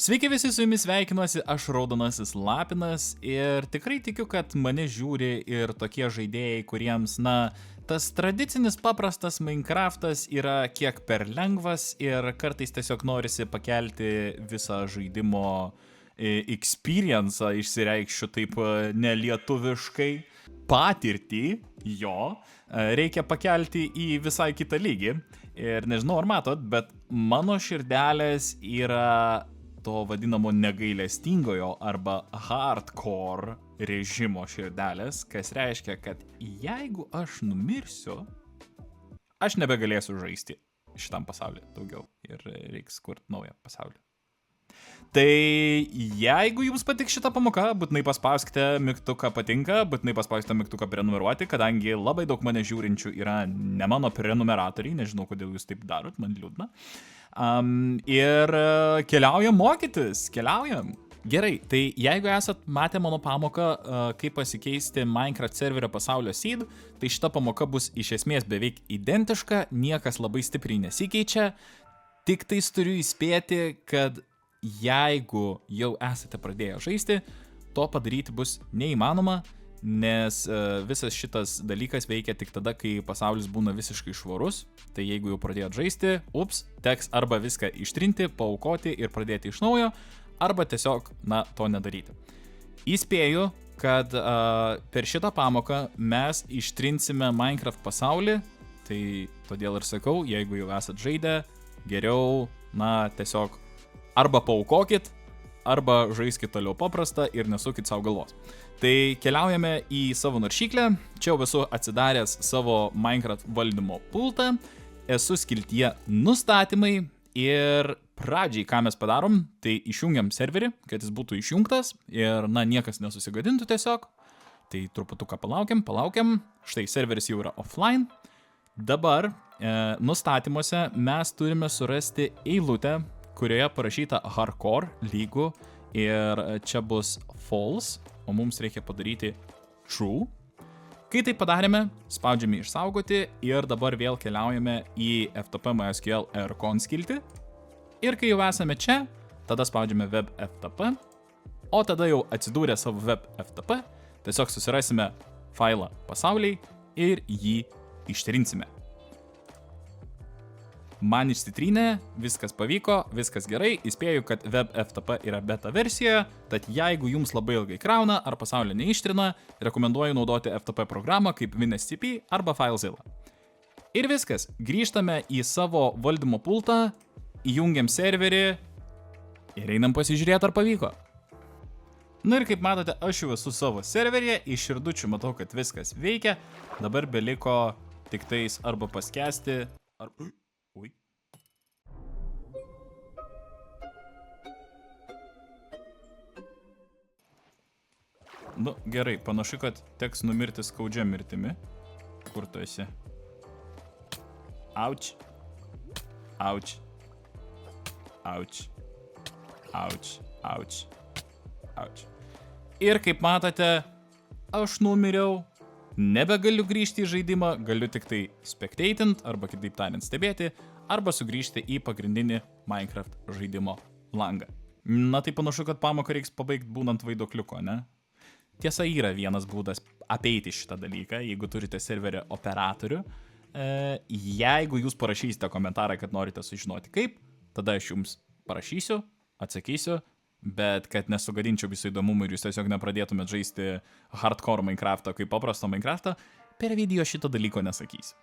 Sveiki visi, su jumis sveikinuosi, aš Raudonasis Lapinas ir tikrai tikiu, kad mane žiūri ir tokie žaidėjai, kuriems, tas tradicinis paprastas Minecraftas yra kiek per lengvas ir kartais tiesiog norisi pakelti visą žaidimo experience'ą, išsireikšiu taip nelietuviškai, patirtį jo, reikia pakelti į visai kitą lygį. Ir nežinau, ar matot, bet mano širdelės yra to vadinamo negailestingojo arba hardcore režimo širdelės, kas reiškia, kad jeigu aš numirsiu, aš nebegalėsiu žaisti šitam pasauliu daugiau ir reiks kurti naują pasaulį. Tai jeigu jums patiks šita pamoka, būtinai paspauskite mygtuką patinka, būtinai paspauskite mygtuką prenumeruoti, kadangi labai daug mane žiūrinčių yra ne mano prenumeratoriai, nežinau, kodėl jūs taip darot, man liūdna. Ir keliaujam mokytis, keliaujam. Gerai, tai jeigu esat matę mano pamoką, kaip pasikeisti Minecraft serverio pasaulio seed, tai šita pamoka bus iš esmės beveik identiška, niekas labai stipriai nesikeičia, tik tais turiu įspėti, kad jeigu jau esate pradėję žaisti, to padaryti bus neįmanoma, nes visas šitas dalykas veikia tik tada, kai pasaulis būna visiškai švarus. Tai jeigu jau pradėjot žaisti, teks arba viską ištrinti, paaukoti ir pradėti iš naujo, arba tiesiog, to nedaryti. Įspėju, kad per šitą pamoką mes ištrinsime Minecraft pasaulį, tai todėl ir sakau, jeigu jau esat žaidę, geriau, tiesiog arba paaukokit, arba žaiskit toliau paprastą ir nesukit savo galvos. Tai keliaujame į savo naršyklę, čia jau esu atsidaręs savo Minecraft valdymo pultą, esu skiltyje nustatymai ir pradžiai, ką mes padarom, tai išjungiam serverį, kad jis būtų išjungtas ir, niekas nesusigadintų tiesiog. Tai truputuką palaukiam, štai serveris jau yra offline. Dabar nustatymuose mes turime surasti eilutę, kurioje parašyta hardcore lygų ir čia bus false, o mums reikia padaryti true. Kai tai padarėme, spaudžiame išsaugoti ir dabar vėl keliaujame į FTP MySQL Recon skiltį. Ir kai jau esame čia, tada spaudžiame web FTP, o tada jau atsidūrę savo web FTP, tiesiog susirasime failą pasauliai ir jį ištrinsime. Man išsitrynė, viskas pavyko, viskas gerai, įspėju, kad web FTP yra beta versijoje, tad jeigu jums labai ilgai krauna ar pasaulio neištrina, rekomenduoju naudoti FTP programą kaip WinSCP arba FileZilla. Ir viskas, grįžtame į savo valdymo pultą, įjungiam serverį ir einam pasižiūrėti, ar pavyko. Ir kaip matote, aš jau esu savo serveryje, iš širdučių matau, kad viskas veikia, dabar beliko tik tais arba paskesti, arba... Ui. Gerai, panašu, kad teks numirti skaudžia mirtimi. Kur tu esi? Auč. Auč. Auč. Auč. Auč. Auč. Ir kaip matote, aš numiriau. Nebegaliu grįžti į žaidimą, galiu tik tai spectatint, arba kitaip tariant stebėti, arba sugrįžti į pagrindinį Minecraft žaidimo langą. Tai panašu, kad pamoką reiks pabaigti būnant vaiduokliuko, ne? Tiesa, yra vienas būdas apeiti šitą dalyką, jeigu turite serverio operatorių. Jeigu jūs parašysite komentarą, kad norite sužinoti kaip, tada aš jums parašysiu, atsakysiu, bet kad nesugadinčiau visų įdomumų ir jūs tiesiog nepradėtumėt žaisti hardcore Minecraftą kaip paprasto Minecraftą, per video šito dalyko nesakysiu.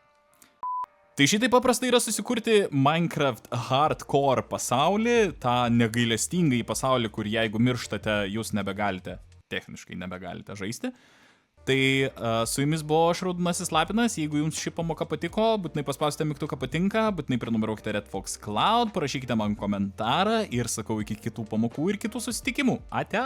Tai šitai paprastai yra susikurti Minecraft hardcore pasaulį, tą negailestingąjį pasaulį, kur jeigu mirštate, jūs techniškai nebegalite žaisti. Tai su jumis buvo aš Raudonasis Lapinas, jeigu jums ši pamoka patiko, būtinai paspausite mygtuką patinka, būtinai prenumeruokite Red Fox Cloud, parašykite man komentarą ir sakau iki kitų pamokų ir kitų susitikimų. Ate!